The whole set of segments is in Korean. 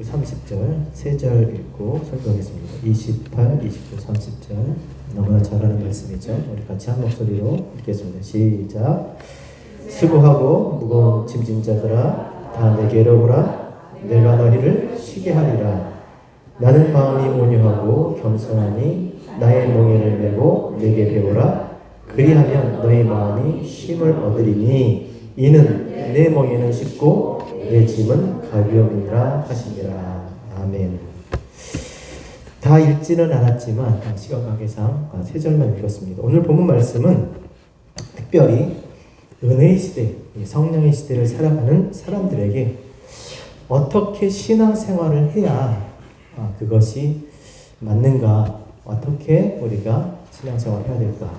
30절 세 절 읽고 설교하겠습니다. 28, 29, 30절 너무나 잘 아는 말씀이죠. 우리 같이 한 목소리로 읽겠습니다. 시작. 수고하고 무거운 짐진 자들아 다 내게로 오라. 내가 너희를 쉬게 하리라. 나는 마음이 온유하고 겸손하니 나의 멍에를 메고 내게 배우라. 그리하면 너희 마음이 쉼을 얻으리니 이는 내 멍에는 쉽고 내 짐은 가벼움이라 하시니라. 아멘. 다 읽지는 않았지만 시간 관계상 세 절만 읽었습니다. 오늘 본문 말씀은 특별히 은혜의 시대, 성령의 시대를 살아가는 사람들에게 어떻게 신앙생활을 해야 그것이 맞는가, 어떻게 우리가 신앙생활을 해야 될까,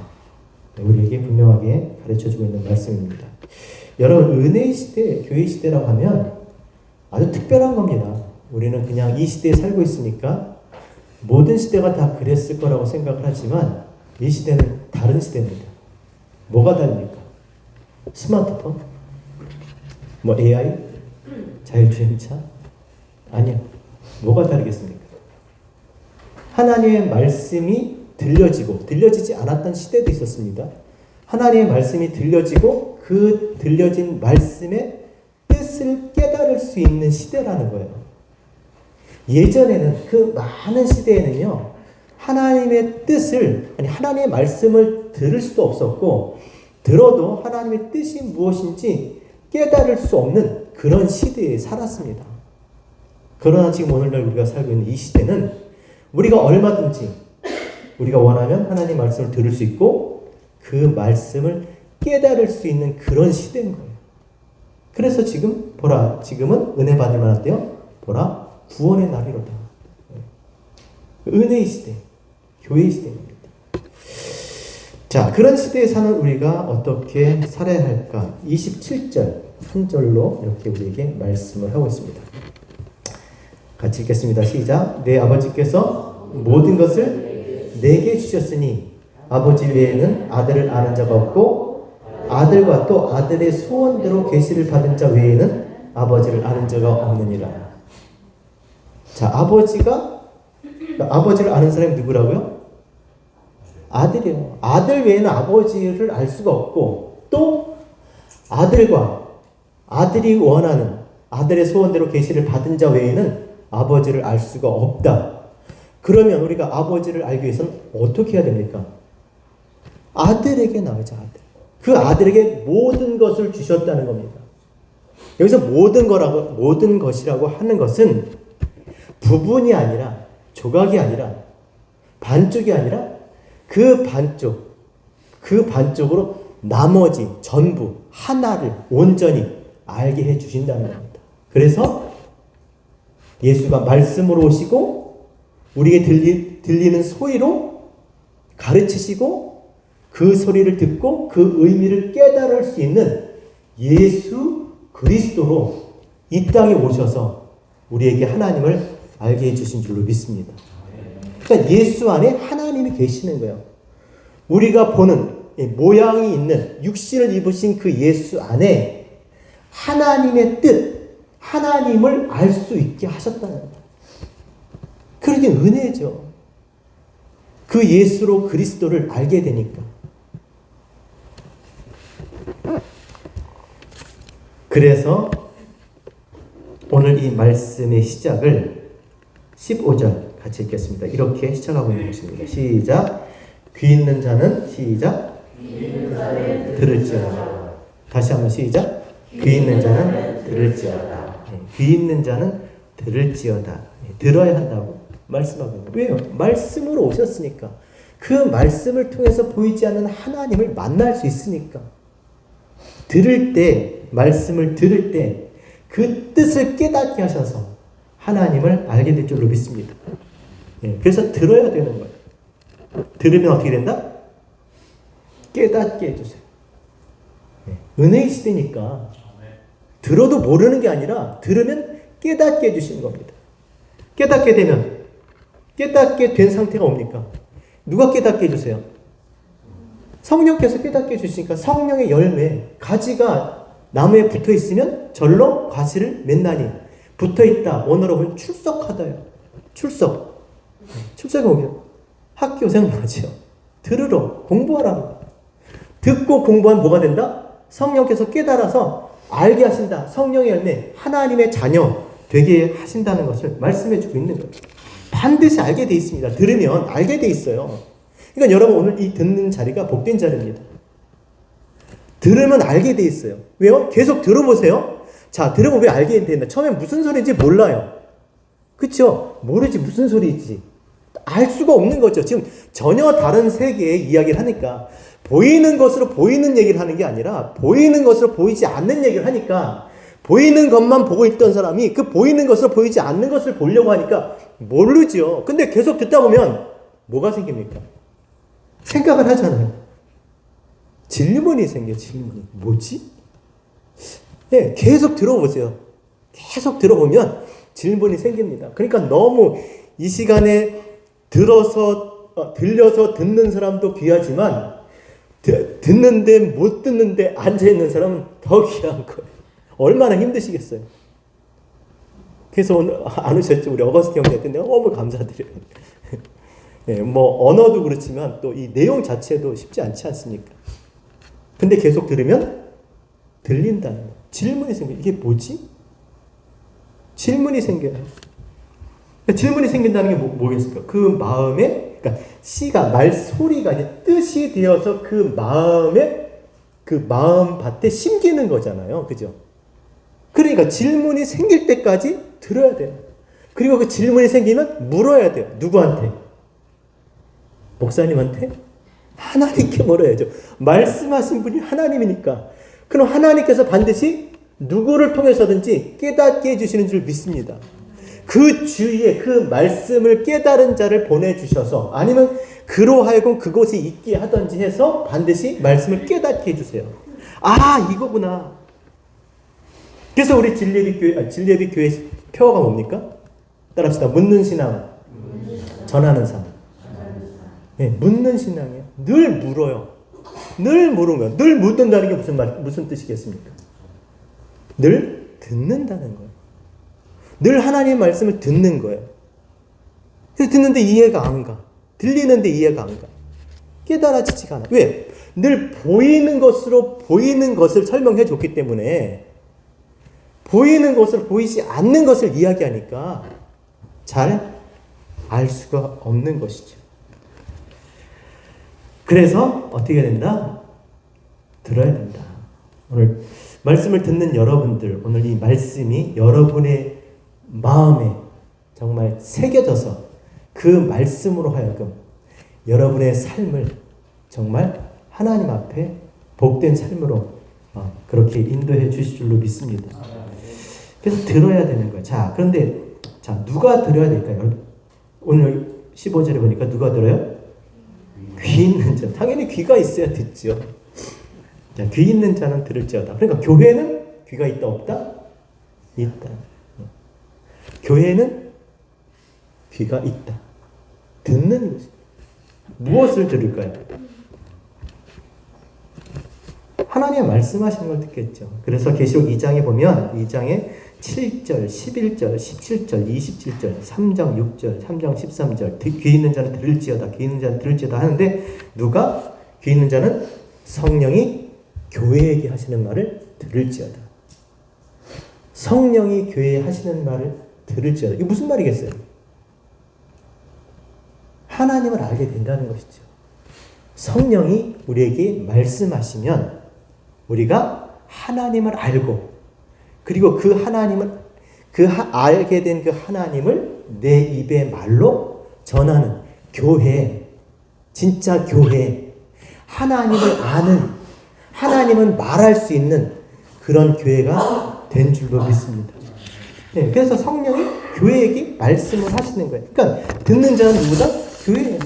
우리에게 분명하게 가르쳐주고 있는 말씀입니다. 여러분, 은혜의 시대, 교회 시대라고 하면 아주 특별한 겁니다. 우리는 그냥 이 시대에 살고 있으니까 모든 시대가 다 그랬을 거라고 생각을 하지만 이 시대는 다른 시대입니다. 뭐가 다릅니까? 스마트폰? 뭐 AI? 자율주행차? 아니요. 뭐가 다르겠습니까? 하나님의 말씀이 들려지지 않았던 시대도 있었습니다. 하나님의 말씀이 들려지고 그 들려진 말씀의 뜻을 깨달을 수 있는 시대라는 거예요. 예전에는 그 많은 시대에는요, 하나님의 뜻을, 하나님의 말씀을 들을 수도 없었고, 들어도 하나님의 뜻이 무엇인지 깨달을 수 없는 그런 시대에 살았습니다. 그러나 지금 오늘날 우리가 살고 있는 이 시대는 우리가 얼마든지 우리가 원하면 하나님 말씀을 들을 수 있고 그 말씀을 깨달을 수 있는 그런 시대인 거예요. 그래서 지금 보라, 지금은 은혜 받을 만한데요. 보라, 구원의 날이로다. 은혜의 시대, 교회의 시대입니다. 자, 그런 시대에 사는 우리가 어떻게 살아야 할까? 27절 한 절로 이렇게 우리에게 말씀을 하고 있습니다. 같이 읽겠습니다. 시작. 내 아버지께서 모든 것을 내게 주셨으니 아버지 외에는 아들을 아는 자가 없고 아들과 또 아들의 소원대로 계시를 받은 자 외에는 아버지를 아는 자가 없느니라. 자, 아버지를 아는 사람이 누구라고요? 아들이에요. 아들 외에는 아버지를 알 수가 없고 또 아들과 아들이 원하는 아들의 소원대로 계시를 받은 자 외에는 아버지를 알 수가 없다. 그러면 우리가 아버지를 알기 위해서는 어떻게 해야 됩니까? 아들에게 나오자. 아들. 그 아들에게 모든 것을 주셨다는 겁니다. 여기서 모든 것이라고 하는 것은 부분이 아니라, 조각이 아니라, 반쪽이 아니라 그 반쪽으로 나머지 전부 하나를 온전히 알게 해 주신다는 겁니다. 그래서 예수가 말씀으로 오시고 우리에게 들리는 소리로 가르치시고 그 소리를 듣고 그 의미를 깨달을 수 있는 예수 그리스도로 이 땅에 오셔서 우리에게 하나님을 알게 해주신 줄로 믿습니다. 그러니까 예수 안에 하나님이 계시는 거예요. 우리가 보는 모양이 있는 육신을 입으신 그 예수 안에 하나님의 뜻, 하나님을 알 수 있게 하셨다는 거예요. 그러니 은혜죠. 그 예수로 그리스도를 알게 되니까. 그래서 오늘 이 말씀의 시작을 15절 같이 읽겠습니다. 이렇게 시작하고 있는 것입니다. 시작. 귀 있는 자는 시작. 들을지어다. 다시 한번 시작. 귀 있는 자는 들을지어다. 귀 있는 자는 들을지어다. 들어야 한다고 말씀하고 있는 거예요. 왜요? 말씀으로 오셨으니까. 그 말씀을 통해서 보이지 않는 하나님을 만날 수 있으니까. 말씀을 들을 때 그 뜻을 깨닫게 하셔서 하나님을 알게 될 줄로 믿습니다. 그래서 들어야 되는 거예요. 들으면 어떻게 된다? 깨닫게 해주세요. 은혜의 시대니까 들어도 모르는 게 아니라 들으면 깨닫게 해주시는 겁니다. 깨닫게 된 상태가 뭡니까? 누가 깨닫게 해주세요? 성령께서 깨닫게 해주시니까 성령의 열매, 가지가 나무에 붙어 있으면 절로 과실을 맺나니 붙어있다. 원어로 보면 출석하다요. 출석이 뭐예요? 학교 생각나죠. 들으러, 공부하라. 듣고 공부하면 뭐가 된다? 성령께서 깨달아서 알게 하신다. 성령의 열매, 하나님의 자녀 되게 하신다는 것을 말씀해주고 있는 거예요. 반드시 알게 돼 있습니다. 들으면 알게 돼 있어요. 그러니까 여러분 오늘 이 듣는 자리가 복된 자리입니다. 들으면 알게 돼 있어요. 왜요? 계속 들어보세요. 자, 들어보면 왜 알게 된다. 처음에 무슨 소리인지 몰라요. 그쵸? 모르지 무슨 소리인지. 알 수가 없는 거죠. 지금 전혀 다른 세계의 이야기를 하니까 보이는 것으로 보이는 얘기를 하는 게 아니라 보이는 것으로 보이지 않는 얘기를 하니까 보이는 것만 보고 있던 사람이 그 보이는 것으로 보이지 않는 것을 보려고 하니까 모르죠. 근데 계속 듣다 보면 뭐가 생깁니까? 생각을 하잖아요. 질문이 생겨요. 질문이. 뭐지? 네, 계속 들어보세요. 계속 들어보면 질문이 생깁니다. 그러니까 너무 이 시간에 들려서 듣는 사람도 귀하지만 듣는데 못 듣는데 앉아있는 사람은 더 귀한 거예요. 얼마나 힘드시겠어요. 그래서 오늘 안 오셨죠? 우리 어거스틴 형님한테 내가 너무 감사드려요. 네, 뭐 언어도 그렇지만 또 이 내용 자체도 쉽지 않지 않습니까? 근데 계속 들으면 들린다는 거예요. 질문이 생겨요. 이게 뭐지? 질문이 생겨요. 질문이 생긴다는 게 뭐겠습니까? 그 마음에, 그러니까 씨가 말소리가 이제 뜻이 되어서 그 마음밭에 심기는 거잖아요. 그죠? 그러니까 질문이 생길 때까지 들어야 돼요. 그리고 그 질문이 생기면 물어야 돼요. 누구한테? 목사님한테? 하나님께 물어야죠. 말씀하신 분이 하나님이니까. 그럼 하나님께서 반드시 누구를 통해서든지 깨닫게 해주시는 줄 믿습니다. 그 주위에 그 말씀을 깨달은 자를 보내주셔서 아니면 그로 하여금 그곳에 있게 하든지 해서 반드시 말씀을 깨닫게 해주세요. 아, 이거구나. 그래서 우리 진리의 교회 표어가 뭡니까? 따라합시다. 묻는 신앙, 전하는 삶. 네, 묻는 신앙이에요. 늘 물어요. 늘 물으면, 늘 묻는다는 게 무슨 뜻이겠습니까? 늘 듣는다는 거예요. 늘 하나님의 말씀을 듣는 거예요. 그래서 듣는데 이해가 안 가. 들리는데 이해가 안 가. 깨달아지지가 않아. 왜? 늘 보이는 것으로 보이는 것을 설명해 줬기 때문에 보이는 것을 보이지 않는 것을 이야기하니까 잘 알 수가 없는 것이죠. 그래서 어떻게 된다? 들어야 된다. 오늘 말씀을 듣는 여러분들, 오늘 이 말씀이 여러분의 마음에 정말 새겨져서 그 말씀으로 하여금 여러분의 삶을 정말 하나님 앞에 복된 삶으로 그렇게 인도해 주실 줄로 믿습니다. 그래서 들어야 되는 거예요. 자, 그런데 누가 들어야 될까요? 오늘 15절에 보니까 누가 들어요? 귀 있는 자. 당연히 귀가 있어야 듣죠. 자, 귀 있는 자는 들을지어다. 그러니까 교회는 귀가 있다 없다? 있다. 교회는 귀가 있다. 듣는 것이. 무엇을 들을까요? 하나님의 말씀하시는 걸 듣겠죠. 그래서 계시록 2장에 보면 2장에 7절, 11절, 17절, 27절, 3장 6절, 3장 13절 귀 있는 자는 들을지어다. 귀 있는 자는 들을지어다 하는데 누가? 귀 있는 자는 성령이 교회에게 하시는 말을 들을지어다. 성령이 교회에 하시는 말을 들을지어다. 이게 무슨 말이겠어요? 하나님을 알게 된다는 것이죠. 성령이 우리에게 말씀하시면 우리가 하나님을 알고 그리고 그 하나님을 알게 된 그 하나님을 내 입의 말로 전하는 교회, 진짜 교회, 하나님을 아는, 하나님은 말할 수 있는 그런 교회가 된 줄로 믿습니다. 네, 그래서 성령이 교회에게 말씀을 하시는 거예요. 그러니까 듣는 자는 누구다? 교회예요.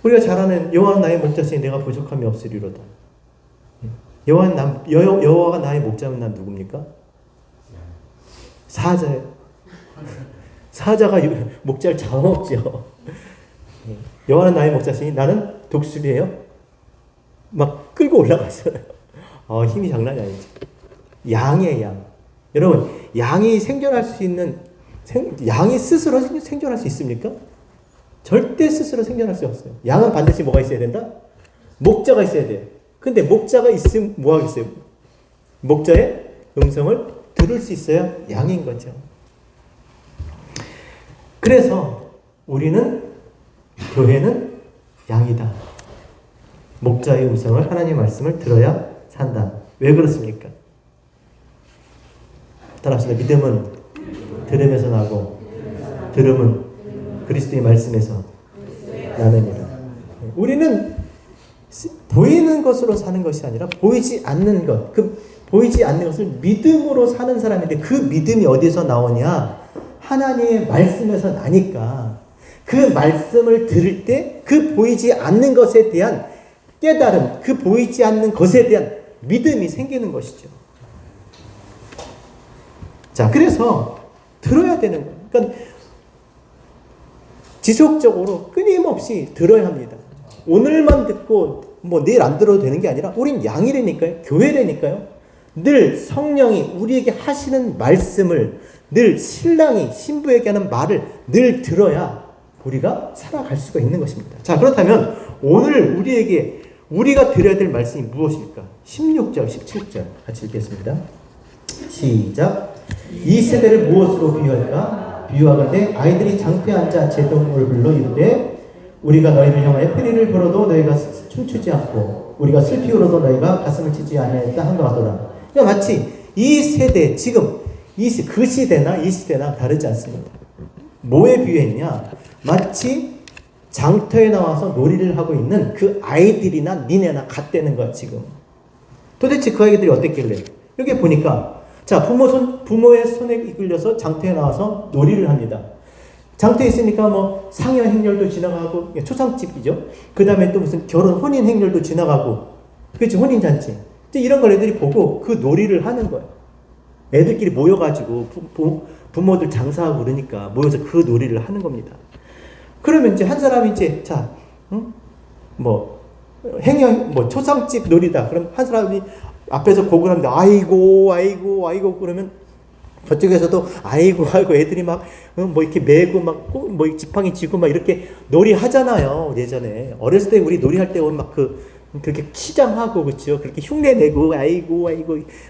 우리가 잘 아는 여호와는 나의 목자시니 내가 부족함이 없으리로다. 여호와가 나의 목자면 난 누굽니까? 사자예요. 사자가 목자를 잡아먹죠. 여호와는 나의 목자시니 나는 독수리예요. 막 끌고 올라가잖아요. 힘이 장난이 아니죠. 양이에요, 양. 여러분, 양이 생존할 수 있는, 양이 스스로 생존할 수 있습니까? 절대 스스로 생존할 수 없어요. 양은 반드시 뭐가 있어야 된다? 목자가 있어야 돼요. 근데 목자가 있으면 뭐 하겠어요? 목자의 음성을 들을 수 있어야 양인 거죠. 그래서 우리는, 교회는 양이다. 목자의 음성을, 하나님의 말씀을 들어야 산다. 왜 그렇습니까? 따라합시다. 믿음은 들음에서 나고, 들음은 그리스도의 말씀에서 나느니라. 우리는 보이는 것으로 사는 것이 아니라 보이지 않는 것, 그 보이지 않는 것을 믿음으로 사는 사람인데, 그 믿음이 어디서 나오냐? 하나님의 말씀에서 나니까 그 말씀을 들을 때 그 보이지 않는 것에 대한 깨달음, 그 보이지 않는 것에 대한 믿음이 생기는 것이죠. 자, 그래서 들어야 되는 거예요. 그러니까 지속적으로 끊임없이 들어야 합니다. 오늘만 듣고 뭐 내일 안 들어도 되는 게 아니라 우린 양이라니까요. 교회라니까요. 늘 성령이 우리에게 하시는 말씀을, 늘 신랑이 신부에게 하는 말을 늘 들어야 우리가 살아갈 수가 있는 것입니다. 자, 그렇다면 오늘 우리가 들어야 될 말씀이 무엇일까? 16절, 17절 같이 읽겠습니다. 시작. 이 세대를 무엇으로 비유할까? 비유하건대 아이들이 장터에 앉아 제동을 불러 이르되 우리가 너희를 향하여 피리를 불어도 너희가 춤추지 않고 우리가 슬피 울어도 너희가 가슴을 치지 아니하였다 한 것 같더라. 그러니까 마치 이 세대, 지금 그 시대나 이 시대나 다르지 않습니다. 뭐에 비유했냐? 마치 장터에 나와서 놀이를 하고 있는 그 아이들이나 니네나 같다는 거야, 지금. 도대체 그 아이들이 어땠길래? 여기 보니까, 자, 부모의 손에 이끌려서 장터에 나와서 놀이를 합니다. 장터에 있으니까 뭐 상여 행렬도 지나가고, 초상집이죠. 그 다음에 또 무슨 혼인 행렬도 지나가고, 그렇지, 혼인잔치. 이런 걸 애들이 보고 그 놀이를 하는 거예요. 애들끼리 모여가지고 부모들 장사하고 그러니까 모여서 그 놀이를 하는 겁니다. 그러면 이제 한 사람이 이제, 자, 초상집 놀이다. 그럼 한 사람이 앞에서 곡을 하는데, 아이고, 그러면 저쪽에서도 아이고, 애들이 막, 이렇게 메고 지팡이 쥐고 막 이렇게 놀이 하잖아요. 예전에. 어렸을 때 우리 놀이할 때 막 그렇게 치장하고, 그렇죠. 그렇게 흉내 내고, 아이고,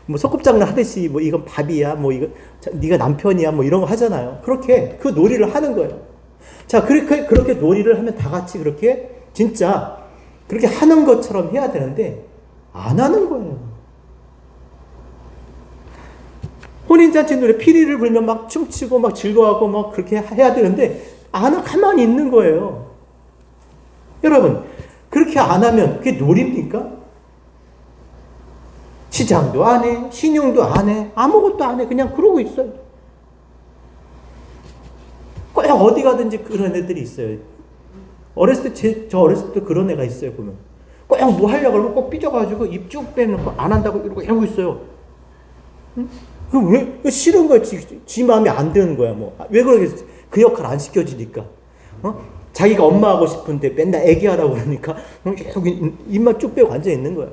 뭐 소꿉장난 하듯이, 뭐 이건 밥이야, 뭐 이거 네가 남편이야, 뭐 이런 거 하잖아요. 그렇게 그 놀이를 하는 거예요. 자, 그렇게 놀이를 하면 다 같이 그렇게 진짜 그렇게 하는 것처럼 해야 되는데 안 하는 거예요. 혼인잔치 노래 피리를 불면 막 춤추고 막 즐거워하고 막 그렇게 해야 되는데 가만히 있는 거예요. 여러분, 그렇게 안 하면 그게 놀입니까? 시장도 안 해, 신용도 안 해, 아무것도 안 해. 그냥 그러고 있어요. 꼭 어디 가든지 그런 애들이 있어요. 저 어렸을 때 그런 애가 있어요, 보면. 꼭 뭐 하려고 그러면 꼭 삐져가지고 입 쭉 빼놓고 안 한다고 이러고 있어요. 응? 왜 싫은 거야? 지 마음에 안 드는 거야, 뭐. 왜 그러겠어? 그 역할 안 시켜주니까. 자기가 엄마 하고 싶은데 맨날 애기 하라고 그러니까 계속 입만 쭉 빼고 앉아 있는 거야.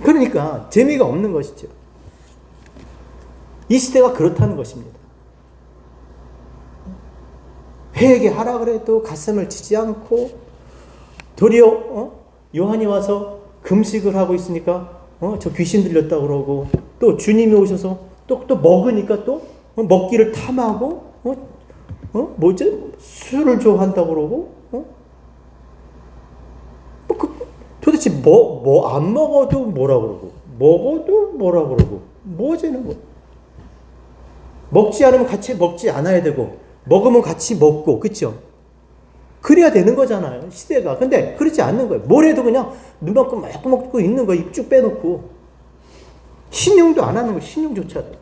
그러니까 재미가 없는 것이죠. 이 시대가 그렇다는 것입니다. 회개하라 그래도 가슴을 치지 않고 도리어 요한이 와서 금식을 하고 있으니까 저 귀신 들렸다 그러고 또 주님이 오셔서 또 먹으니까 또 먹기를 탐하고 술을 좋아한다고 그러고 도대체 안 먹어도 뭐라 그러고 먹어도 뭐라 그러고 뭐지는 거. 먹지 않으면 같이 먹지 않아야 되고 먹으면 같이 먹고, 그렇죠? 그래야 되는 거잖아요, 시대가. 근데 그렇지 않는 거예요. 뭘 해도 그냥 눈 감고 먹고 있는 거예요. 입 쭉 빼놓고. 신용도 안 하는 거예요, 신용조차도.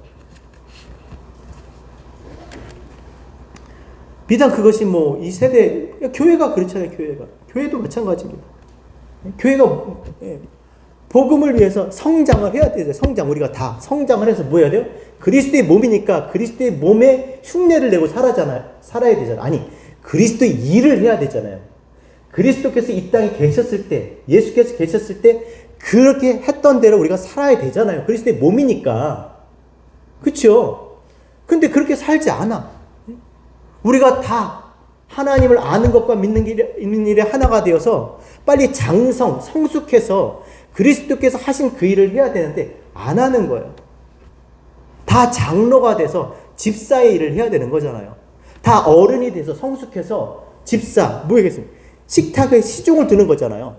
비단 그것이 이 세대, 교회가 그렇잖아요, 교회도 마찬가지입니다. 교회가 복음을 위해서 성장을 해야 돼요. 우리가 다 성장을 해서 뭐 해야 돼요? 그리스도의 몸이니까 그리스도의 몸에 흉내를 내고 살아야 되잖아요. 아니, 그리스도의 일을 해야 되잖아요. 그리스도께서 이 땅에 계셨을 때, 예수께서 계셨을 때 그렇게 했던 대로 우리가 살아야 되잖아요. 그리스도의 몸이니까. 그렇죠? 근데 그렇게 살지 않아. 우리가 다 하나님을 아는 것과 믿는 일에 하나가 되어서 빨리 성숙해서 그리스도께서 하신 그 일을 해야 되는데 안 하는 거예요. 다 장로가 돼서 집사의 일을 해야 되는 거잖아요. 다 어른이 돼서 성숙해서 집사, 뭐겠습니까? 식탁에 시중을 두는 거잖아요.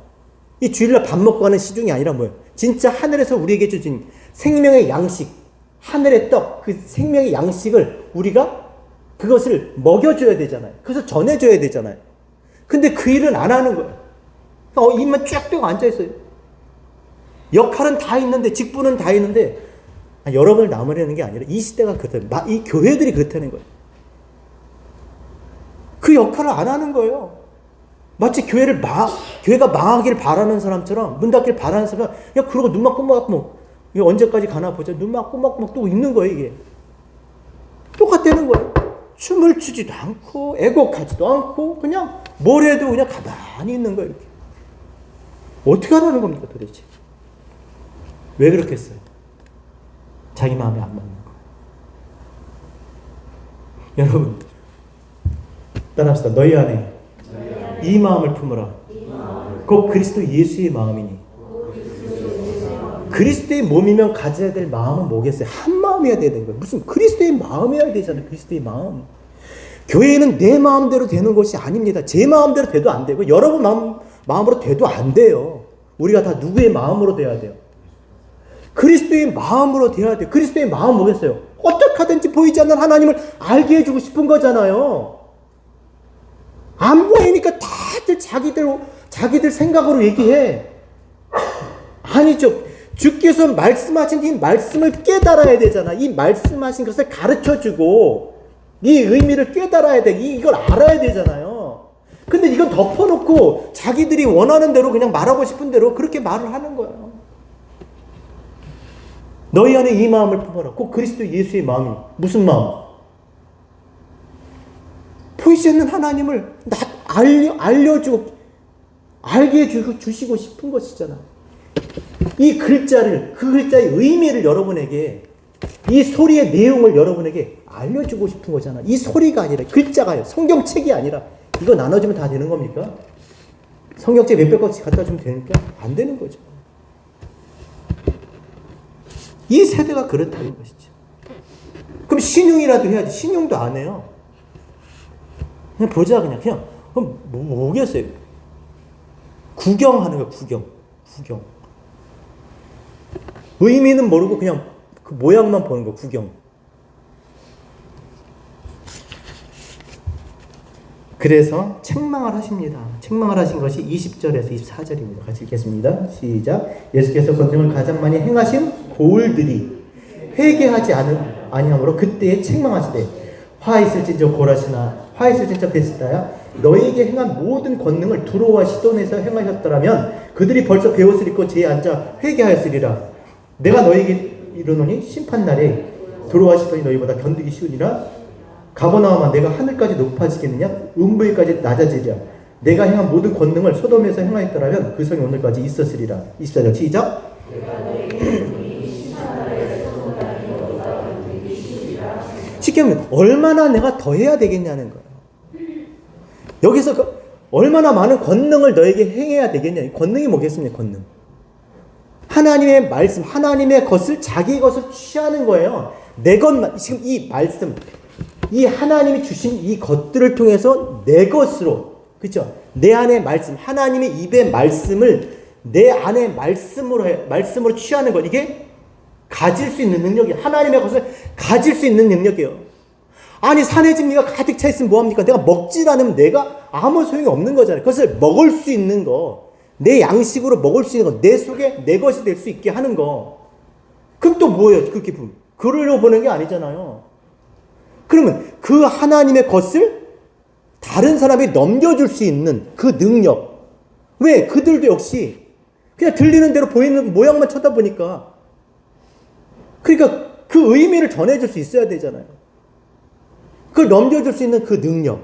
이 주일날 밥 먹고 가는 시중이 아니라 뭐예요? 진짜 하늘에서 우리에게 주신 생명의 양식, 하늘의 떡, 그 생명의 양식을 우리가 그것을 먹여줘야 되잖아요. 그것을 전해줘야 되잖아요. 근데 그 일은 안 하는 거예요. 입만 쫙 펴고 앉아있어요. 역할은 다 있는데, 직분은 다 있는데, 여러분을 남으려는 게 아니라 이 시대가 그렇다는, 이 교회들이 그렇다는 거예요. 그 역할을 안 하는 거예요. 마치 교회가 망하길 바라는 사람처럼, 문 닫길 바라는 사람, 야, 그러고 눈만 꼬막꼬막, 이거 언제까지 가나 보자. 눈만 꼬막꼬막 또 있는 거예요, 이게. 똑같다는 거예요. 춤을 추지도 않고, 애곡하지도 않고, 그냥 뭘 해도 그냥 가만히 있는 거예요, 이렇게. 어떻게 하라는 겁니까, 도대체? 왜 그렇게 했어요? 자기 마음에 안 맞는 거. 여러분, 따라합시다. 너희 안에 이 마음을 품으라. 곧 그리스도 예수의 마음이니. 그리스도의 몸이면 가져야 될 마음은 뭐겠어요? 한 마음이어야 되는 거예요. 무슨 그리스도의 마음이어야 되잖아요. 그리스도의 마음. 교회는 내 마음대로 되는 것이 아닙니다. 제 마음대로 돼도 안 되고 여러분 마음으로 돼도 안 돼요. 우리가 다 누구의 마음으로 돼야 돼요? 그리스도의 마음으로 돼야 돼요. 그리스도의 마음 뭐겠어요? 어떻게 하든지 보이지 않는 하나님을 알게 해주고 싶은 거잖아요. 안 보이니까 다들 자기들 생각으로 얘기해. 아니죠. 주께서 말씀하신 이 말씀을 깨달아야 되잖아. 이 말씀하신 것을 가르쳐주고 이 의미를 깨달아야 돼. 이걸 알아야 되잖아요. 근데 이건 덮어놓고 자기들이 원하는 대로 그냥 말하고 싶은 대로 그렇게 말을 하는 거예요. 너희 안에 이 마음을 품어라. 꼭 그리스도 예수의 마음이. 무슨 마음? 보이지 않는 하나님을 알려주고 알게 해주시고 싶은 것이잖아. 이 글자를, 그 글자의 의미를 여러분에게, 이 소리의 내용을 여러분에게 알려주고 싶은 거잖아. 이 소리가 아니라, 글자가요. 성경책이 아니라, 이거 나눠주면 다 되는 겁니까? 성경책 몇백 권씩 갖다 주면 되니까? 안 되는 거죠. 이 세대가 그렇다는 것이죠. 그럼 신용이라도 해야지. 신용도 안 해요. 그냥 보자, 그냥. 그럼 뭐겠어요? 구경하는 거야, 구경. 의미는 모르고 그냥 그 모양만 보는 거, 구경. 그래서 책망을 하십니다. 책망을 하신 것이 20절에서 24절입니다. 같이 읽겠습니다. 시작. 예수께서 권능을 가장 많이 행하신 고을들이 회개하지 아니하므로 그때에 책망하시되 화있을진저 고라시나 화있을진저 베스다야 너희에게 행한 모든 권능을 두로와 시돈에서 행하셨더라면 그들이 벌써 베옷을 입고 제에 앉아 회개하였으리라. 내가 너희에게 이르노니 심판날에 두로와 시돈이 너희보다 견디기 쉬우니라. 가버나움아 내가 하늘까지 높아지겠느냐? 음부에까지 낮아지리라. 내가 행한 모든 권능을 소돔에서 행하였더라면 그 성이 오늘까지 있었으리라. 24절 시작. 쉽게 하면 얼마나 내가 더 해야 되겠냐는 거예요. 여기서 얼마나 많은 권능을 너에게 행해야 되겠냐. 권능이 뭐겠습니까? 권능. 하나님의 말씀, 하나님의 것을 자기의 것을 취하는 거예요. 내 것만, 지금 이 말씀, 이 하나님이 주신 이 것들을 통해서 내 것으로, 그렇죠? 내 안의 말씀, 하나님의 입의 말씀을 내 안의 말씀으로 취하는 것. 이게 가질 수 있는 능력이에요. 하나님의 것을 가질 수 있는 능력이에요. 아니 산의 진미가 가득 차 있으면 뭐합니까? 내가 먹질 않으면 내가 아무 소용이 없는 거잖아요. 그것을 먹을 수 있는 거, 내 양식으로 먹을 수 있는 거, 내 속에 내 것이 될 수 있게 하는 거. 그럼 또 뭐예요? 그렇게 그러려고 보는 게 아니잖아요. 그러면 그 하나님의 것을 다른 사람이 넘겨줄 수 있는 그 능력. 왜? 그들도 역시 그냥 들리는 대로 보이는 모양만 쳐다보니까. 그러니까 그 의미를 전해줄 수 있어야 되잖아요. 그걸 넘겨줄 수 있는 그 능력.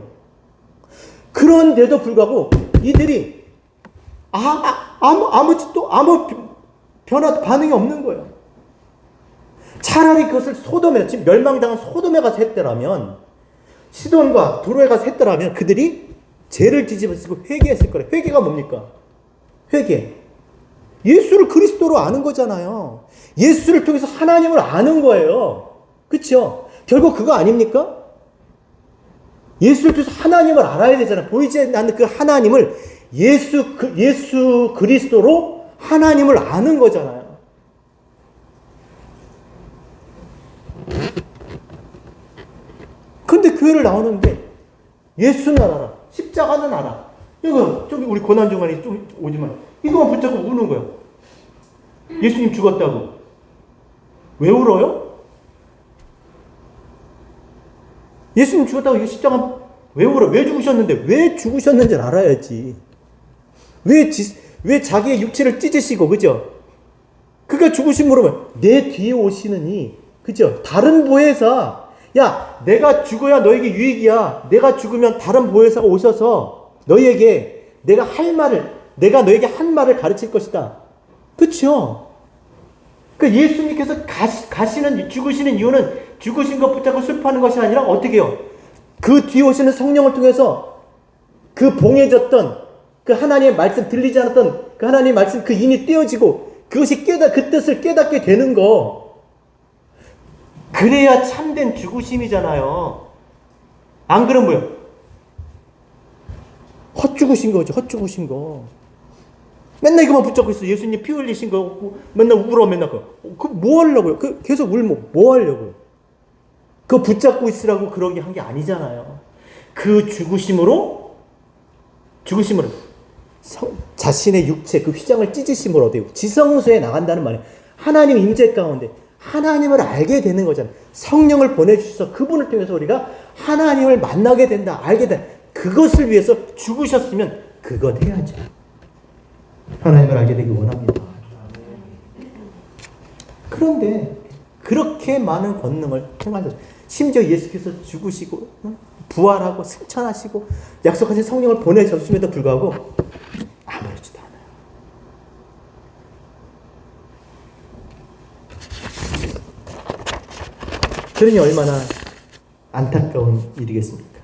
그런데도 불구하고 이들이 아무 짓도 반응이 없는 거예요. 차라리 그것을 소돔에, 지금 멸망당한 소돔에 가서 했더라면, 시돈과 도로에 가서 했더라면 그들이 죄를 뒤집어쓰고 회개했을 거예요. 회개가 뭡니까? 회개. 예수를 그리스도로 아는 거잖아요. 예수를 통해서 하나님을 아는 거예요. 그렇죠? 결국 그거 아닙니까? 예수를 통해서 하나님을 알아야 되잖아요. 보이지 않는 그 하나님을 예수 그리스도로 하나님을 아는 거잖아요. 근데 교회를 나오는데 예수는 알아, 십자가는 알아. 이거 저기 우리 고난중간에 좀 오지만 이거만 붙잡고 우는 거야. 예수님 죽었다고. 왜 울어요? 예수님 죽었다고 이거 십자가 왜 울어? 왜 죽으셨는데? 왜 죽으셨는지를 알아야지. 왜 자기의 육체를 찢으시고, 그죠? 그가 죽으심으로 내 뒤에 오시는 이, 그죠? 다른 보혜사, 야, 내가 죽어야 너에게 유익이야. 내가 죽으면 다른 보혜사가 오셔서 너희에게 내가 너에게 한 말을 가르칠 것이다. 그쵸? 그 예수님께서 죽으시는 이유는 죽으신 것 붙잡고 슬퍼하는 것이 아니라 어떻게 해요? 그 뒤에 오시는 성령을 통해서 그 봉해졌던 그 하나님의 말씀 들리지 않았던 그 하나님의 말씀 그 인이 떼어지고 그것이 그 뜻을 깨닫게 되는 거. 그래야 참된 죽으심이잖아요. 안 그러면 뭐예요? 헛죽으신 거죠. 헛죽으신 거. 맨날 이거만 붙잡고 있어. 예수님 피 흘리신 거 맨날 울어. 맨날 그 뭐 하려고요? 계속 울면 뭐 하려고요? 그거 붙잡고 있으라고 그러게 한 게 아니잖아요. 그 죽으심으로 자신의 육체 그 휘장을 찢으심으로 어때요? 지성소에 나간다는 말이에요. 하나님 임재 가운데 하나님을 알게 되는 거잖아요. 성령을 보내주셔서 그분을 통해서 우리가 하나님을 만나게 된다, 알게 된다. 그것을 위해서 죽으셨으면 그것 해야죠. 하나님을 알게 되기 원합니다. 그런데 그렇게 많은 권능을 행하셨어요. 심지어 예수께서 죽으시고 부활하고 승천하시고 약속하신 성령을 보내셨음에도 불구하고 아무렇지도 않아요. 그러니 얼마나 안타까운 일이겠습니까?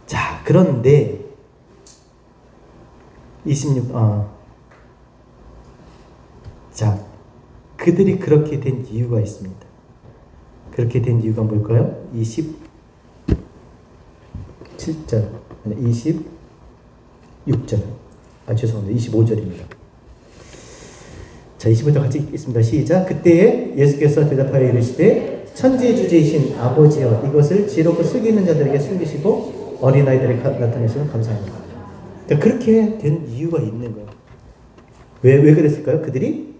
자, 그런데 26, 그들이 그렇게 된 이유가 있습니다. 그렇게 된 이유가 뭘까요? 27절, 26절. 죄송합니다. 25절입니다. 자, 25절 같이 읽겠습니다. 시작. 그때에 예수께서 대답하여 이르시되 천지의 주제이신 아버지여, 이것을 지혜롭고 슬기 있는 자들에게 숨기시고 어린아이들에게 나타내시면 감사합니다. 그러니까 그렇게 된 이유가 있는 거예요. 왜 그랬을까요? 그들이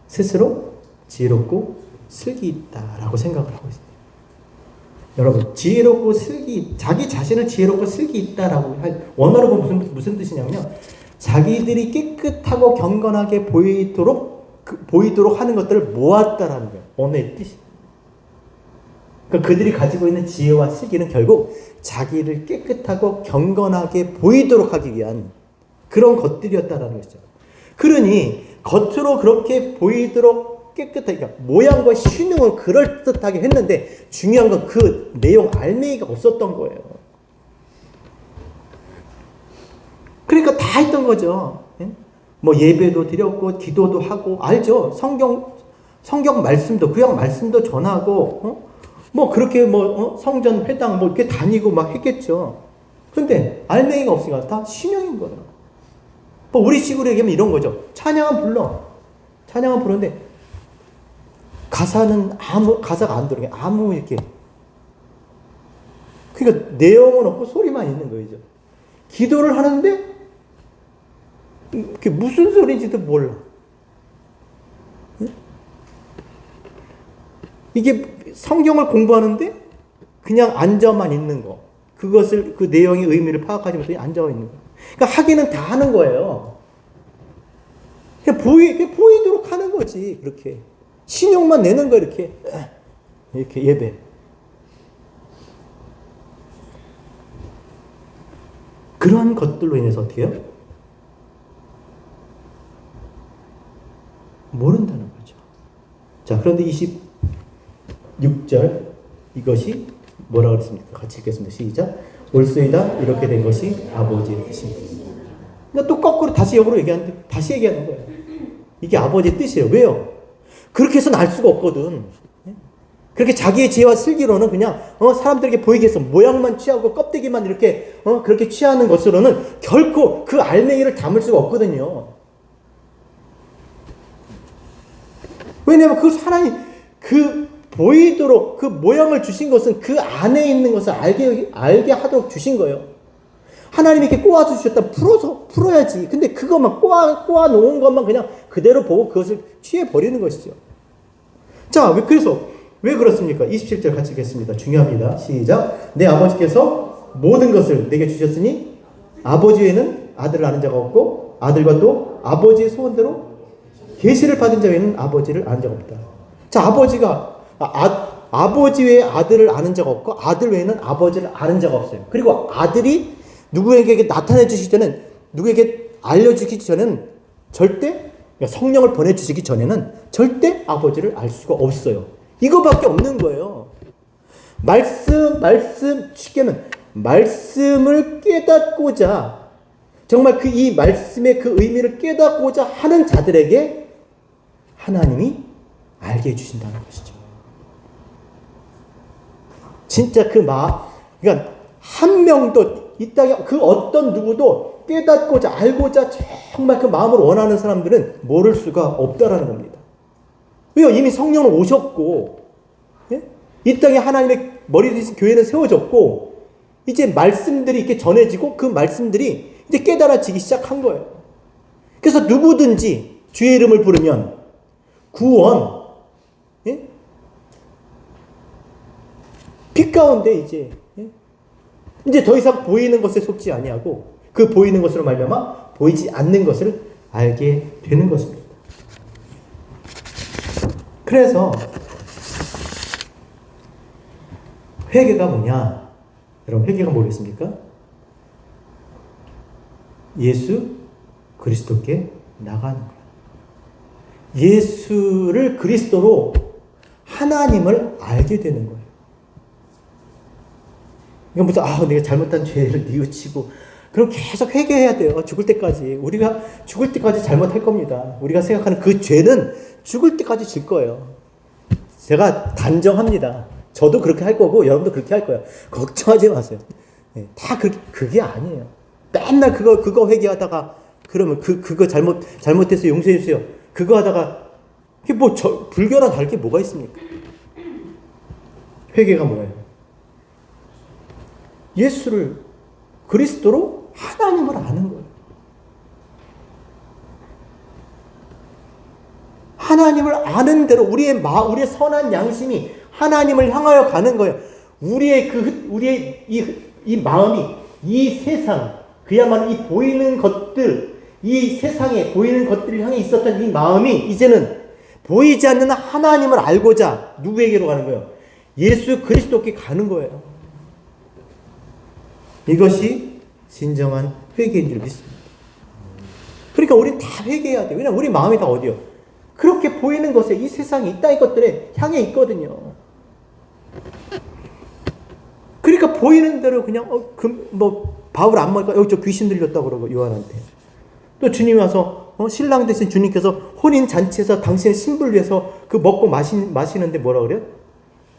스스로 지혜롭고 슬기 있다라고 생각을 하고 있습니다. 여러분, 지혜롭고 자기 자신을 지혜롭고 슬기 있다라고 원어로 보면 무슨 뜻이냐면요, 자기들이 깨끗하고 경건하게 보이도록 하는 것들을 모았다라는 거예요. 언어의 뜻이. 그러니까 그들이 가지고 있는 지혜와 슬기는 결국 자기를 깨끗하고 경건하게 보이도록 하기 위한 그런 것들이었다라는 것이죠. 그러니 겉으로 그렇게 보이도록 깨끗하게, 그러니까 모양과 신용을 그럴듯하게 했는데 중요한 건 그 내용 알맹이가 없었던 거예요. 그러니까 다 했던 거죠. 뭐 예배도 드렸고 기도도 하고, 알죠? 성경 말씀도, 구약 말씀도 전하고, 뭐 그렇게 성전 회당 뭐 이렇게 다니고 막 했겠죠. 근데 알맹이가 없으니까 다 신용인 거예요. 뭐 우리 식으로 얘기하면 이런 거죠. 찬양은 부르는데 가사가 안 들어요. 이렇게. 그러니까 내용은 없고 소리만 있는 거죠. 기도를 하는데 그게 무슨 소리인지도 몰라. 이게 성경을 공부하는데 그냥 앉아만 있는 거. 그것을, 그 내용의 의미를 파악하지 못하고 앉아 있는 거. 그러니까 하기는 다 하는 거예요. 그냥 보이도록 하는 거지. 그렇게. 신용만 내는 거, 이렇게 예배. 그러한 것들로 인해서 어떻게 해요? 모른다는 거죠. 자, 그런데 26절 이것이 뭐라고 그랬습니까? 같이 읽겠습니다. 시작. 올소이다 이렇게 된 것이 아버지의 뜻입니다. 그러니까 또 거꾸로 다시 역으로 얘기하는 거예요. 이게 아버지의 뜻이에요. 왜요? 그렇게 해서는 알 수가 없거든. 그렇게 자기의 지혜와 슬기로는 그냥 사람들에게 보이게 해서 모양만 취하고 껍데기만 이렇게 그렇게 취하는 것으로는 결코 그 알맹이를 담을 수가 없거든요. 왜냐하면 그 하나님 그 보이도록 그 모양을 주신 것은 그 안에 있는 것을 알게 하도록 주신 거예요. 하나님이 이렇게 꼬아서 주셨다 풀어야지. 근데 그것만 꼬아 놓은 것만 그냥 그대로 보고 그것을 취해 버리는 것이죠. 자, 그래서 왜 그렇습니까? 27절 같이 읽겠습니다. 중요합니다. 시작. 내 아버지께서 모든 것을 내게 주셨으니 아버지 외에는 아들을 아는 자가 없고 아들과 또 아버지의 소원대로 계시를 받은 자 외에는 아버지를 아는 자가 없다. 자, 아버지 외에 아들을 아는 자가 없고 아들 외에는 아버지를 아는 자가 없어요. 그리고 아들이 누구에게 나타내 주시기 전에는, 누구에게 알려주기 전에는 절대, 그러니까 성령을 보내주시기 전에는 절대 아버지를 알 수가 없어요. 이거밖에 없는 거예요. 쉽게 하면 말씀을 깨닫고자, 정말 이 말씀의 그 의미를 깨닫고자 하는 자들에게 하나님이 알게 해주신다는 것이죠. 진짜 그러니까 한 명도 이 땅에 그 어떤 누구도 깨닫고자 알고자 정말 그 마음으로 원하는 사람들은 모를 수가 없다라는 겁니다. 왜요? 이미 성령은 오셨고, 예? 이 땅에 하나님의 머리 되신 교회는 세워졌고, 이제 말씀들이 이렇게 전해지고 그 말씀들이 이제 깨달아지기 시작한 거예요. 그래서 누구든지 주의 이름을 부르면 구원, 예? 빛 가운데 이제 더 이상 보이는 것에 속지 아니하고 그 보이는 것으로 말미암아 보이지 않는 것을 알게 되는 것입니다. 그래서 회개가 뭐냐? 여러분, 회개가 뭐겠습니까? 예수 그리스도께 나가는 거예요. 예수를 그리스도로 하나님을 알게 되는 거예요. 이건 무슨 내가 잘못한 죄를 뉘우치고 그럼 계속 회개해야 돼요. 죽을 때까지. 우리가 죽을 때까지 잘못할 겁니다. 우리가 생각하는 그 죄는 죽을 때까지 질 거예요. 제가 단정합니다. 저도 그렇게 할 거고 여러분도 그렇게 할 거예요. 걱정하지 마세요. 네, 다 그게 아니에요. 맨날 그거 회개하다가 그러면 그거 잘못해서 용서해 주세요. 그거 하다가 이게 불교랑 다를 게 뭐가 있습니까? 회개가 뭐예요? 예수를 그리스도로 하나님을 아는 거예요. 하나님을 아는 대로 우리의 선한 양심이 하나님을 향하여 가는 거예요. 우리의 이 마음이 이 세상, 그야말로 이 보이는 것들, 이 세상에 보이는 것들을 향해 있었던 이 마음이 이제는 보이지 않는 하나님을 알고자 누구에게로 가는 거예요? 예수 그리스도께 가는 거예요. 이것이 진정한 회개인 줄 믿습니다. 그러니까 우리는 다 회개해야 돼요. 왜냐하면 우리 마음이 다 어디요? 그렇게 보이는 것에, 이 세상에, 이 땅의 것들에 향해 있거든요. 그러니까 보이는 대로 그냥 밥을 안 먹으니까 여기 저 귀신 들렸다고 그러고 요한한테. 또 주님이 와서 신랑 대신 주님께서 혼인 잔치에서 당신의 신부를 위해서 그 먹고 마시는데 뭐라 그래요?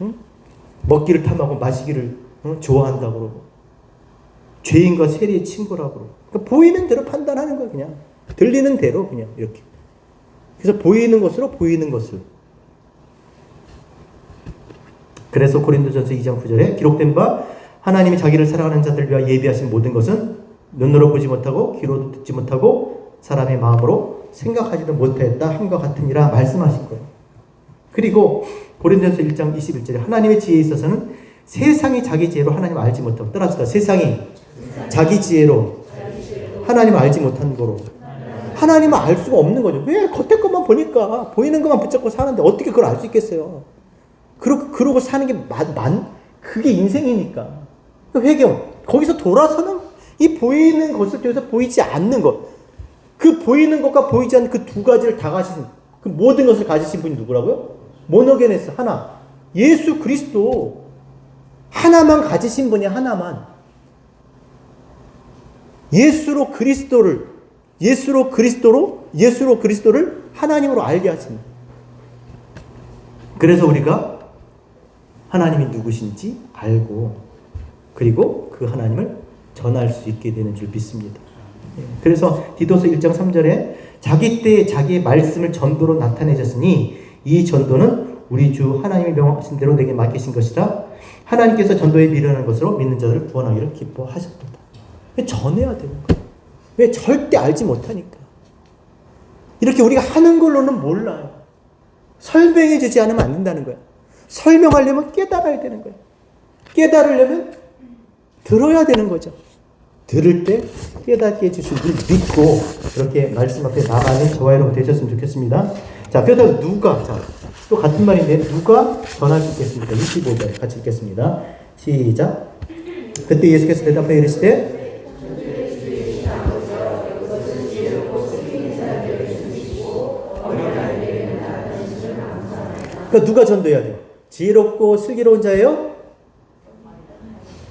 응? 먹기를 탐하고 마시기를 좋아한다고 그러고. 죄인과 세리의 친구라고 그러고. 그러니까 보이는 대로 판단하는 거예요. 그냥 들리는 대로 그냥 이렇게. 그래서 보이는 것으로 보이는 것을. 그래서 고린도전서 2장 9절에 기록된 바 하나님이 자기를 사랑하는 자들 위하여 예비하신 모든 것은 눈으로 보지 못하고 귀로도 듣지 못하고 사람의 마음으로 생각하지도 못했다 함과 같으니라 말씀하신 거예요. 그리고 고린도전서 1장 21절에 하나님의 지혜에 있어서는 세상이 자기 지혜로 하나님을 알지 못하고, 따라합시다. 세상이 자기 지혜로 하나님을 알지 못하는 거로 하나님을 알 수가 없는 거죠. 왜? 겉에 것만 보니까 보이는 것만 붙잡고 사는데 어떻게 그걸 알 수 있겠어요? 그러고 사는 게 그게 인생이니까. 회경, 거기서 돌아서는 이 보이는 것을 통해서 보이지 않는 것, 그 보이는 것과 보이지 않는 그 두 가지를 다 가신 그 모든 것을 가지신 분이 누구라고요? 모노게네스 하나. 예수 그리스도 하나만 가지신 분이 하나만. 예수로 그리스도를 하나님으로 알게 하신. 그래서 우리가 하나님이 누구신지 알고 그리고 그 하나님을 전할 수 있게 되는 줄 믿습니다. 그래서 디도서 1장 3절에 자기 때에 자기의 말씀을 전도로 나타내셨으니 이 전도는 우리 주 하나님이 명하신 대로 내게 맡기신 것이라 하나님께서 전도에 미련한 것으로 믿는 자들을 구원하기를 기뻐하셨다. 왜 전해야 되는 거야? 왜 절대 알지 못하니까. 이렇게 우리가 하는 걸로는 몰라요. 설명해 주지 않으면 안 된다는 거야. 설명하려면 깨달아야 되는 거야. 깨달으려면 들어야 되는 거죠. 들을 때 깨닫게 해주실 줄 믿고 그렇게 말씀 앞에 나가는 저와 여러분 되셨으면 좋겠습니다. 자, 그래서 누가, 자, 또 같은 말인데 누가 전할 수 있겠습니까? 25절 같이 읽겠습니다. 시작. 그때 예수께서 대답하여 이르시되 그러니까 누가 전도해야 돼요? 지혜롭고 슬기로운 자예요?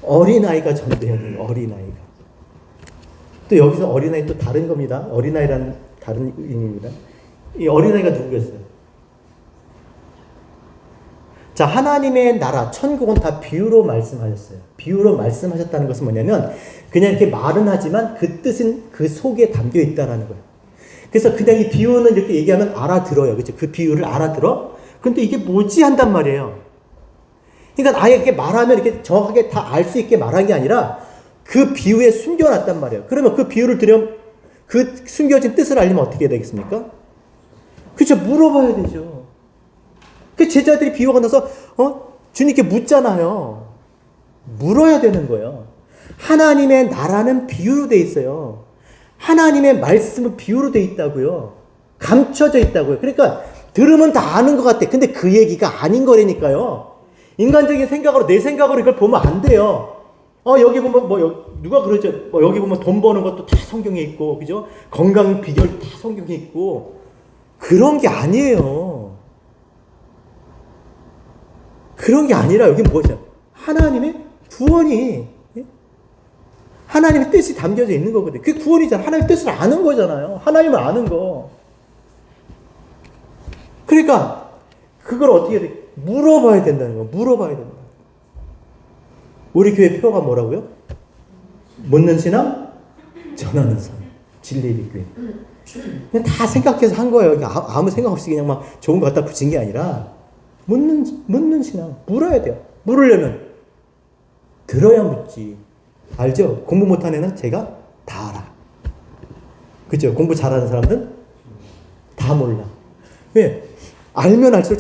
어린아이가 전도해야 돼요. 어린아이가. 또 여기서 어린아이 또 다른 겁니다. 어린아이라는 다른 의미입니다. 이 어린아이가 누구겠어요? 자, 하나님의 나라, 천국은 다 비유로 말씀하셨어요. 비유로 말씀하셨다는 것은 뭐냐면 그냥 이렇게 말은 하지만 그 뜻은 그 속에 담겨 있다는 거예요. 그래서 그냥 이 비유는 이렇게 얘기하면 알아들어요. 그렇죠? 그 비유를 알아들어? 근데 이게 뭐지? 한단 말이에요. 그러니까 아예 이렇게 말하면 이렇게 정확하게 다 알 수 있게 말한 게 아니라 그 비유에 숨겨놨단 말이에요. 그러면 그 비유를 들으면 그 숨겨진 뜻을 알려면 어떻게 해야 되겠습니까? 그렇죠. 물어봐야 되죠. 그 제자들이 비유가 나서 주님께 묻잖아요. 물어야 되는 거예요. 하나님의 나라는 비유로 돼 있어요. 하나님의 말씀은 비유로 돼 있다고요. 감춰져 있다고요. 그러니까 들으면 다 아는 것 같아. 근데 그 얘기가 아닌 거라니까요. 인간적인 생각으로, 내 생각으로 이걸 보면 안 돼요. 여기 보면 누가 그러죠? 여기 보면 돈 버는 것도 다 성경에 있고, 그죠? 건강 비결 다 성경에 있고. 그런 게 아니에요. 그런 게 아니라 여기 뭐죠? 하나님의 구원이, 하나님의 뜻이 담겨져 있는 거거든요. 그게 구원이잖아요. 하나님의 뜻을 아는 거잖아요. 하나님을 아는 거. 그러니까 그걸 어떻게 해야 돼? 물어봐야 된다는 거야. 물어봐야 된다. 우리 교회 표가 뭐라고요? 묻는 신앙, 전하는 삶. 진리의 교회. 그냥 다 생각해서 한 거예요. 아무 생각 없이 그냥 막 좋은 거 갖다 붙인 게 아니라 묻는 신앙. 물어야 돼요. 물으려면 들어야 묻지. 알죠? 공부 못하는 애는 제가 다 알아. 그죠? 공부 잘하는 사람들은 다 몰라. 왜? 알면 알수록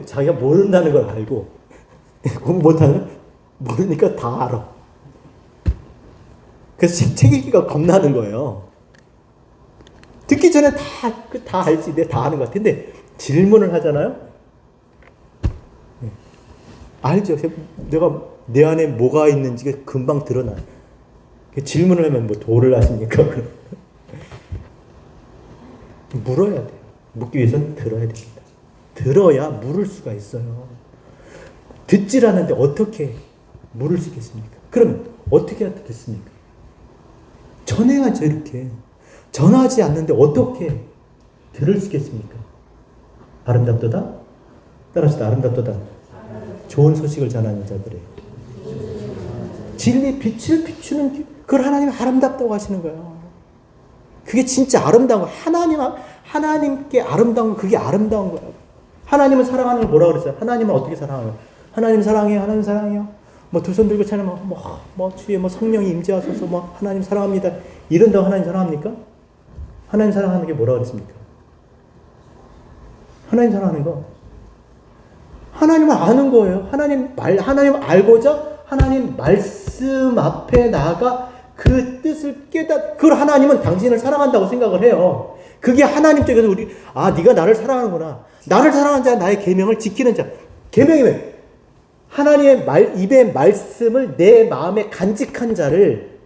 자기가 모른다는 걸 알고 공부 못하는 걸 모르니까 다 알아. 그래서 책 읽기가 겁나는 거예요. 듣기 전에 다 알지. 내가 다 아는 것 같은데 질문을 하잖아요. 알죠. 내가 내 안에 뭐가 있는지가 금방 드러나요. 질문을 하면 뭐 도를 하십니까? 물어야 돼요. 묻기 위해서는 들어야 됩니다. 들어야 물을 수가 있어요. 듣질 않는데 어떻게 물을 수 있겠습니까? 그러면 어떻게 듣습니까? 전해야죠. 이렇게. 전하지 않는데 어떻게 들을 수 있겠습니까? 아름답도다? 따라합시다. 아름답도다. 좋은 소식을 전하는 자들이에요. 진리 빛을 비추는 그걸 하나님이 아름답다고 하시는 거예요. 그게 진짜 아름다운 거예요. 하나님께 아름다운 거, 그게 아름다운 거예요. 하나님을 사랑하는 걸 뭐라고 그랬어요? 하나님을 어떻게 사랑해요? 하나님 사랑해요. 하나님 사랑해요. 두 손 들고 차는 주의 성령이 임재하소서 하나님 사랑합니다. 이런다고 하나님 사랑합니까? 하나님 사랑하는 게 뭐라고 그랬습니까? 하나님 사랑하는 거. 하나님을 아는 거예요. 하나님을 알고자 하나님 말씀 앞에 나아가 그 뜻을 그걸 하나님은 당신을 사랑한다고 생각을 해요. 그게 하나님 쪽에서 네가 나를 사랑하는구나. 나를 사랑하는 자, 나의 계명을 지키는 자. 계명이면 하나님의 입의 말씀을 내 마음에 간직한 자를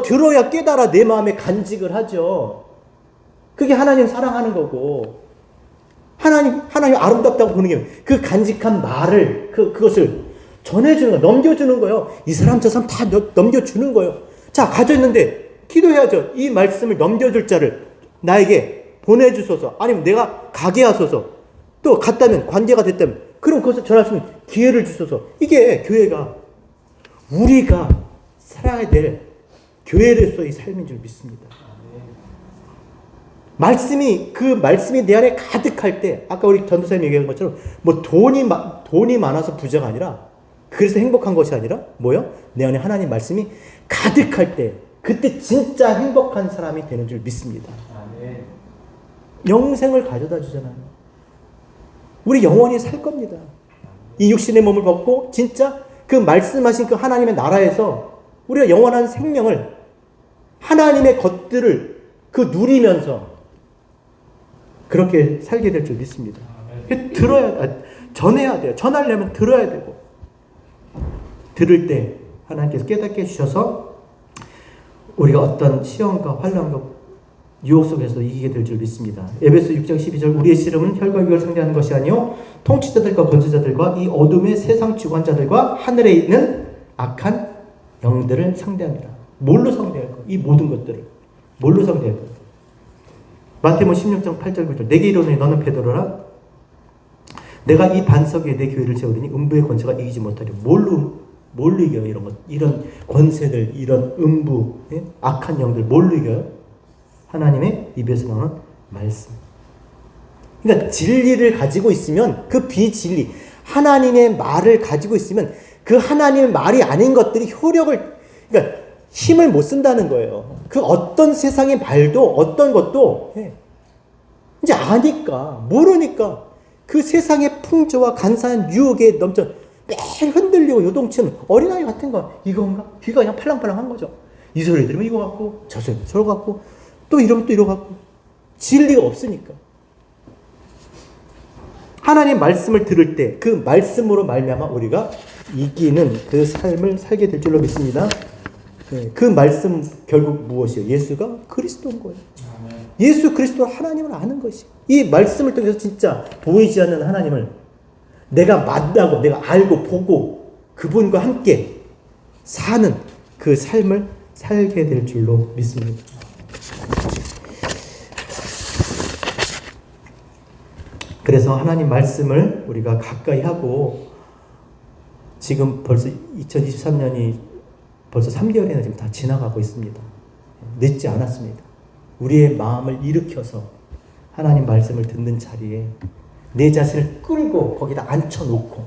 들어야 깨달아 내 마음에 간직을 하죠. 그게 하나님 사랑하는 거고. 하나님 아름답다고 보는 게 그 간직한 말을, 그것을 전해주는 거예요. 넘겨주는 거예요. 이 사람 저 사람 다 넘겨주는 거예요. 자, 가져있는데 기도해야죠. 이 말씀을 넘겨줄 자를 나에게 보내주소서. 아니면 내가 가게 하소서. 또 갔다면, 관계가 됐다면, 그럼 그것을 전할 수 있는 기회를 주소서. 이게 교회가, 우리가 살아야 될 교회로서의 삶인 줄 믿습니다. 그 말씀이 내 안에 가득할 때, 아까 우리 전도사님 얘기한 것처럼, 뭐 돈이 많아서 부자가 아니라, 그래서 행복한 것이 아니라, 뭐요? 내 안에 하나님 말씀이 가득할 때, 그때 진짜 행복한 사람이 되는 줄 믿습니다. 영생을 가져다 주잖아요. 우리 영원히 살 겁니다. 이 육신의 몸을 벗고, 진짜 그 말씀하신 그 하나님의 나라에서, 우리가 영원한 생명을, 하나님의 것들을 누리면서, 그렇게 살게 될 줄 믿습니다. 전해야 돼요. 전하려면 들어야 되고, 들을 때 하나님께서 깨닫게 해주셔서 우리가 어떤 시험과 환난과 유혹 속에서 이기게 될 줄 믿습니다. 에베소 6장 12절 우리의 씨름은 혈과 육을 상대하는 것이 아니요 통치자들과 권세자들과 이 어둠의 세상 주관자들과 하늘에 있는 악한 영들을 상대합니다. 뭘로 상대할 거? 이 모든 것들을 뭘로 상대할 거? 마태복음 16장 8절 9절 내게 이르노니 너는 베드로라 내가 이 반석 위에 내 교회를 세우리니 음부의 권세가 이기지 못하리. 뭘로 이겨요? 이런 권세들, 이런 음부, 예? 악한 영들 뭘로 이겨요? 하나님의 입에서 나오는 말씀. 그러니까 진리를 가지고 있으면 그 비진리, 하나님의 말을 가지고 있으면 그 하나님의 말이 아닌 것들이 그러니까 힘을 못 쓴다는 거예요. 그 어떤 세상의 말도 어떤 것도 이제 아니까 모르니까 그 세상의 풍조와 간사한 유혹에 넘쳐 매일 흔들리고 요동치는 어린아이 같은 거 이건가? 귀가 그냥 팔랑팔랑한 거죠. 이 소리 들으면 이거 같고 저 소리 저거 같고 또 이러면 또 이러 같고 진리가 없으니까. 하나님 말씀을 들을 때 그 말씀으로 말미암아 우리가 이기는 그 삶을 살게 될 줄로 믿습니다. 그 말씀 결국 무엇이에요? 예수가 그리스도인 거예요. 예수 그리스도 하나님을 아는 것이. 이 말씀을 통해서 진짜 보이지 않는 하나님을 내가 만나고 내가 알고 보고 그분과 함께 사는 그 삶을 살게 될 줄로 믿습니다. 그래서 하나님 말씀을 우리가 가까이 하고 지금 벌써 2023년이 벌써 3개월이나 지금 다 지나가고 있습니다. 늦지 않았습니다. 우리의 마음을 일으켜서 하나님 말씀을 듣는 자리에 내 자신을 끌고 거기다 앉혀놓고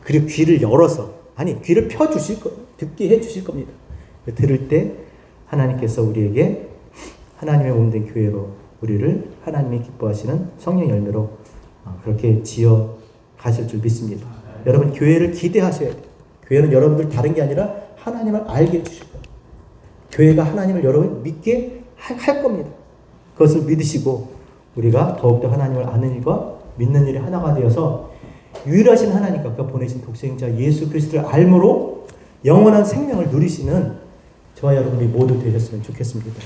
그리고 귀를 열어서 귀를 펴주실 거예요. 듣게 해주실 겁니다. 들을 때 하나님께서 우리에게 하나님의 몸된 교회로 우리를 하나님이 기뻐하시는 성령 열매로 그렇게 지어 가실 줄 믿습니다. 여러분 교회를 기대하셔야 돼요. 교회는 여러분들 다른 게 아니라 하나님을 알게 해주실 거예요. 교회가 하나님을 여러분 믿게 할 겁니다. 그것을 믿으시고 우리가 더욱더 하나님을 아는 일과 믿는 일이 하나가 되어서 유일하신 하나님과 그 보내신 독생자 예수 그리스도를 알므로 영원한 생명을 누리시는 저와 여러분이 모두 되셨으면 좋겠습니다.